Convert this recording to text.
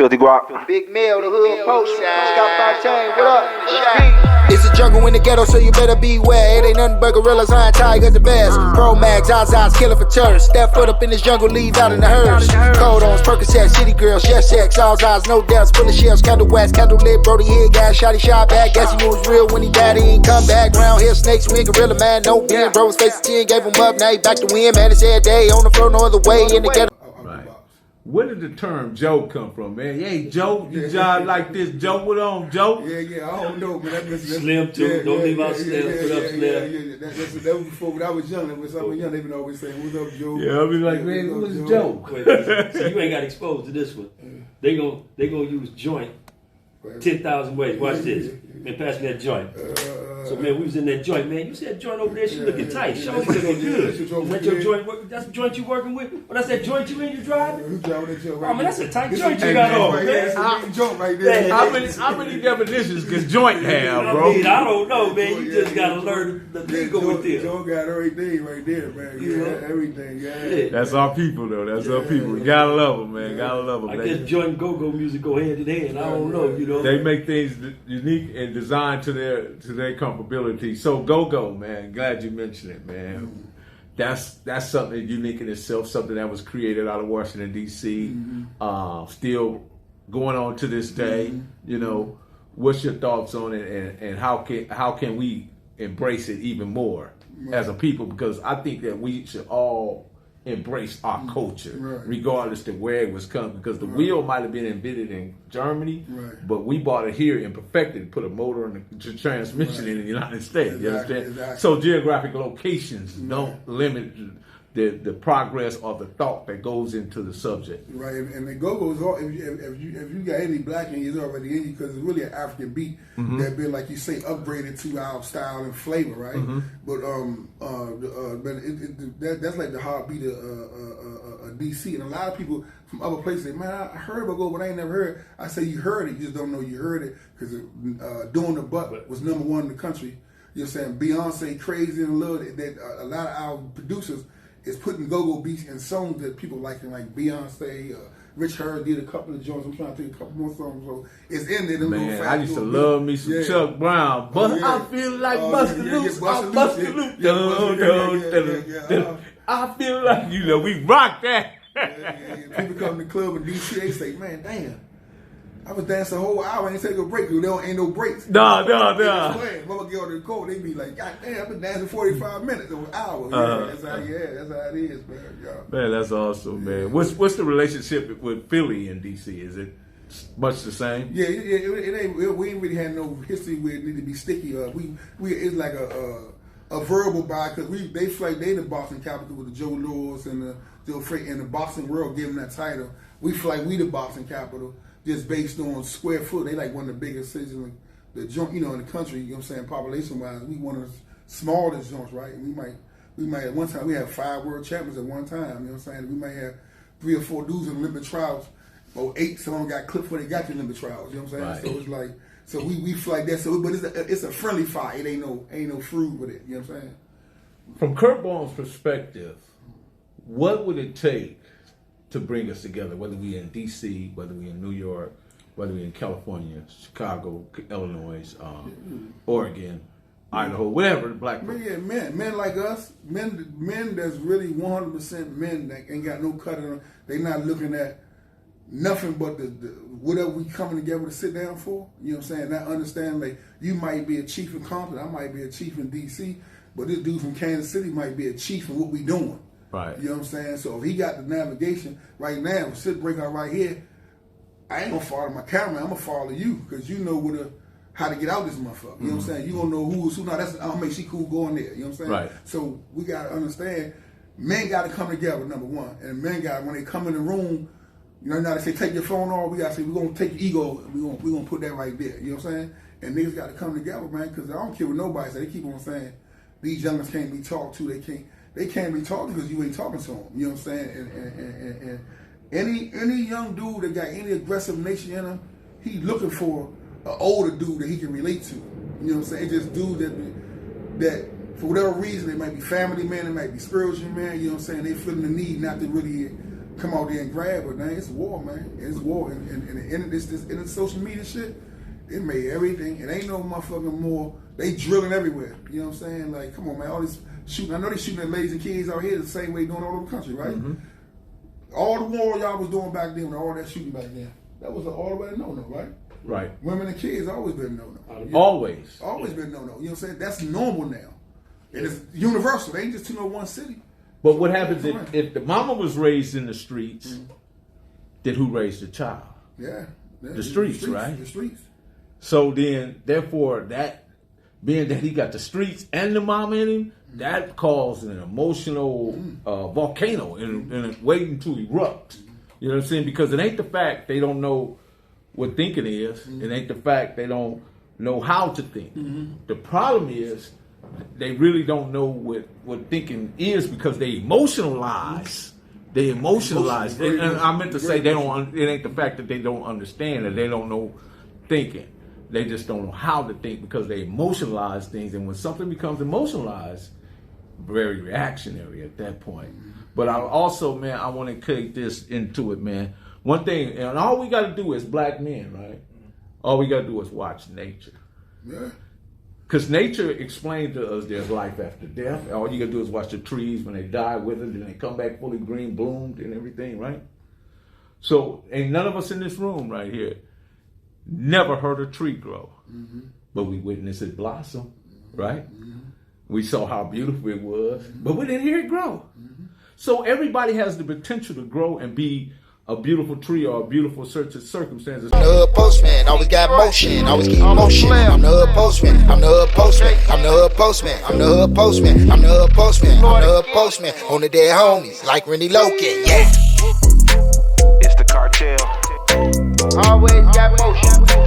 Filthy Guap. Big Mill, the hood post. Scott 13, what up? It's a jungle in the ghetto, so you better beware. It ain't nothing but gorillas, iron tigers, the best. Pro Mags, Zazas, killing for tourists. Step foot up in this jungle, leave out in the hearse. Cold on Percocet, city girls, yes, sex, all eyes, no doubts. Full of shells, candle wax, candle lit, Brody hit, guy, shotty shot back. Guess he knew it was real when he died, he ain't come back. Round here, snakes, win, gorilla man, no pen. Bro was facing 10, gave him up, now he back to win. Man, it's every day on the floor, no other way in the ghetto. Where did the term Joe come from, man? Hey, Joe, you jive like this. Joe, what on, Joe? Yeah, I don't know, man. That's Slim, too. Don't leave out Slim. What up, Slim? That was before when I was young. When I was young, they been always saying, what's up, Joe? Yeah, I'll be like, man, who's Joe? So you ain't got exposed to this one. They gonna use joint 10,000 ways. Watch this. Man, pass me that joint. So, man, we was in that joint, man. You said joint over there, she looking tight. She looking good. Is that your joint? That's the joint you working with? Well, that's that joint you in, you driving? Who's driving that joint Oh, man, that's a tight joint you got on, man. That's joint right there. How many definitions can joint have, bro? I don't know, man. You just got to learn the lingo with this. Joe got everything right there, man. Yeah, everything, yeah. That's our people, though. That's our people. You gotta love them, man. Gotta love them. I guess joint and go-go music go hand in hand. I don't know, you know. They make things unique and designed to their comfortability. So go, man. Glad you mentioned it, man. That's something unique in itself. Something that was created out of Washington D.C. Still going on to this day. You know, what's your thoughts on it, and how can we embrace it even more as a people? Because I think that we should all embrace our culture, regardless to where it was coming. Because the wheel might have been invented in Germany, but we bought it here and perfected, put a motor and the transmission in the United States. You understand? Exactly. So geographic locations don't limit the progress or the thought that goes into the subject. Right, and the go-go is all, if you got any black in you, it's already in you, because it's really an African beat that been, like you say, upgraded to our style and flavor, right? But that's like the heartbeat of DC, and a lot of people from other places say, man, I heard about go, but I ain't never heard. I say you heard it, you just don't know you heard it, because Doing the Butt was #1 in the country. You know what I'm saying? Beyonce, Crazy in Love, that a lot of our producers is putting go-go beats and songs that people like Beyonce, Rich Herd did a couple of joints. I'm trying to take a couple more songs, so it's in there. Man, I used to love me some Chuck Brown, but I feel like bustin' loose. I'm bustin' loose. I feel like, we rock that. People come to the club in DC, they say, man, damn, I was dancing a whole hour and ain't take a break. There ain't no breaks. No. Mama get on the court, they be like, God damn, I've been dancing 45 minutes or an hour. That's how it is, man. Man, that's awesome, man. What's the relationship with Philly and DC? Is it much the same? Yeah, it ain't. We ain't really had no history where it need to be sticky. It's like a verbal buy, because they feel like they the boxing capital with the Joe Louis and the Joe Freight, and the boxing world gave them that title. We feel like we the boxing capital, just based on square foot. They like one of the biggest cities in the joint, in the country. You know what I'm saying? Population wise, we one of the smallest joints, right? And we might at one time we had 5 world champions at one time. You know what I'm saying? We might have 3 or 4 dudes in Olympic trials, or 8. Some of them got clipped when they got to Olympic trials. You know what I'm saying? So it's like, so we feel like that. So, but it's a friendly fight. It ain't no fruit with it. You know what I'm saying? From Curtbone's perspective, what would it take to bring us together, whether we in D.C., whether we in New York, whether we in California, Chicago, Illinois, Oregon, Idaho, whatever, the black people. Yeah, men like us, men that's really 100% men that ain't got no cut on. They not looking at nothing but the whatever we coming together to sit down for. You know what I'm saying? I understand, like, you might be a chief in Compton, I might be a chief in D.C., but this dude from Kansas City might be a chief in what we doing. Right. You know what I'm saying? So if he got the navigation right now, sit break out right here, I ain't gonna follow my camera. I'm gonna follow you, because you know how to get out this motherfucker. You know what I'm saying? You gonna know who's who. Now that's I'll make she cool going there. You know what I'm saying? Right. So we gotta understand, men gotta come together, #1, and men got when they come in the room. Now they say take your phone off. We gotta say we're gonna take your ego. We gonna put that right there. You know what I'm saying? And niggas gotta come together, man. Because I don't care what nobody say. They keep on saying these youngers can't be talked to. They can't be talking because you ain't talking to them. You know what I'm saying? And any young dude that got any aggressive nature in him, he looking for an older dude that he can relate to. You know what I'm saying? Just dude that for whatever reason, they might be family man, they might be spiritual man. You know what I'm saying? They feeling the need not to really come out there and grab her. Man, it's war, man. It's war, and this social media shit. It made everything. It ain't no motherfucking more. They drilling everywhere. You know what I'm saying? Like, come on, man. All this shooting. I know they shooting at ladies and kids out here the same way doing all over the country, right? Mm-hmm. All the war y'all was doing back then, all that shooting back then, that was all the way no-no, right? Right. Women and kids always been no-no. Always. Always been no-no. You know what I'm saying? That's normal now. And it's universal. They ain't just one city. But what happens if the mama was raised in the streets, then who raised the child? Yeah. The streets, right? The streets. So then, therefore, that being that he got the streets and the mom in him, that caused an emotional volcano and waiting to erupt. You know what I'm saying? Because it ain't the fact they don't know what thinking is. It ain't the fact they don't know how to think. The problem is they really don't know what thinking is because they emotionalize. They emotionalize. And I meant to say they don't. It ain't the fact that they don't understand that they don't know thinking. They just don't know how to think because they emotionalize things. And when something becomes emotionalized, very reactionary at that point. But I also, man, I want to take this into it, man. One thing, and all we got to do as black men, right? All we got to do is watch nature. Yeah. Because nature explains to us there's life after death. All you got to do is watch the trees when they die, withered, and they come back fully green, bloomed, and everything, right? So, ain't none of us in this room right here never heard a tree grow. But we witnessed it blossom, right? We saw how beautiful it was, but we didn't hear it grow. So everybody has the potential to grow and be a beautiful tree or a beautiful circumstances. I'm the hood postman, always got motion, always keep motion. I'm the hood postman, I'm the hood postman, I'm the hood postman, I'm the hood postman, I'm the hood postman, I'm the hood postman. On the dead homies, like Rennie Loken, yeah. It's the cartel. Always got motion.